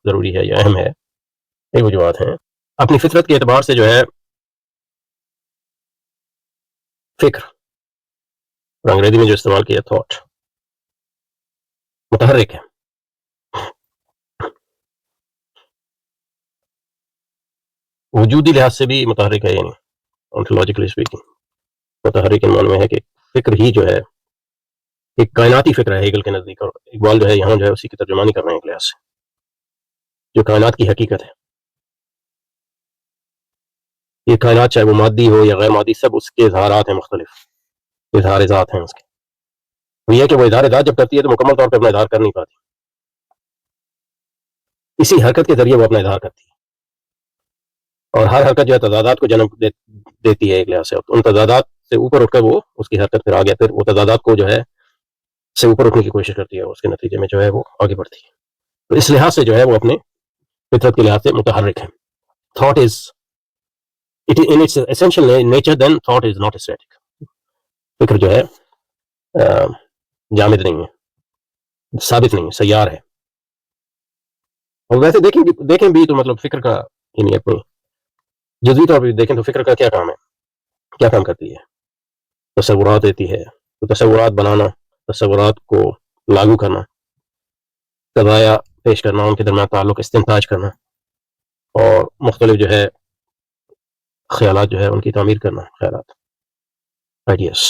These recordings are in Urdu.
ضروری ہے یا اہم ہے، کئی وجوہات ہیں۔ اپنی فطرت کے اعتبار سے جو ہے فکر، انگریزی میں جو استعمال کیا تھاٹ، متحرک ہے۔ وجودی لحاظ سے بھی متحرک ہے، یعنی ontologically speaking متحرک ان معنی میں ہے کہ فکر ہی جو ہے ایک کائناتی فکر ہے ہیگل کے نزدیک، اور اقبال جو ہے یہاں جو ہے اسی کی ترجمانی کر رہے ہیں ایک لحاظ سے، جو کائنات کی حقیقت ہے۔ یہ کائنات چاہے وہ مادی ہو یا غیر مادی، سب اس کے اظہارات ہیں، مختلف اظہار ذات ہیں اس کے۔ یہ ہے کہ وہ اظہار ذات جب کرتی ہے تو مکمل طور پہ اپنا اظہار کر نہیں پاتی، اسی حرکت کے ذریعے وہ اپنا اظہار کرتی ہے، اور ہر حرکت جو ہے تضادات کو جنم دیتی ہے ایک لحاظ سے، ان تضادات سے اوپر اٹھ کر وہ اس کی حرکت پھر آگے، پھر وہ تضادات کو جو ہے سے اوپر اٹھنے کی کوشش کرتی ہے، اس کے نتیجے میں جو ہے وہ آگے بڑھتی ہے۔ تو اس لحاظ سے جو ہے وہ اپنے فطرت کے لحاظ سے متحرک ہے۔ Thought is it in its essential nature then thought is not static. فکر جو ہے جامد نہیں ہے، ثابت نہیں ہے، سیار ہے۔ اور ویسے دیکھیں بھی تو مطلب فکر کا، یعنی اپنی جزوی طور پہ دیکھیں تو فکر کا کیا کام ہے، کیا کام کرتی ہے؟ تصورات دیتی ہے، تو تصورات بنانا، تصورات کو لاگو کرنا، قضایا پیش کرنا، ان کے درمیان تعلق استنتاج کرنا، اور مختلف جو ہے خیالات جو ہے ان کی تعمیر کرنا، خیالات، آئیڈیاز،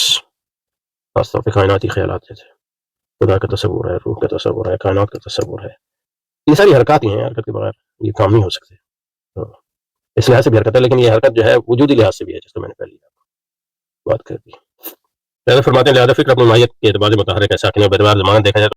خاص طور پہ کائناتی خیالات جیسے خدا کا تصور ہے، روح کا تصور ہے، کائنات کا تصور ہے، یہ ساری حرکات ہی ہیں، حرکت کے بغیر یہ کام نہیں ہو سکتے۔ تو اس لحاظ سے بھی حرکت ہے، لیکن یہ حرکت جو ہے وجودی لحاظ سے بھی ہے، جس کو میں نے پہلے بات کر دی۔ لہٰذا فرماتے ہیں لہٰذا فکر اپنی ماہیت کے اعتبار سے متحرک ہے، ساکن و بدوار زمانہ دیکھا جائے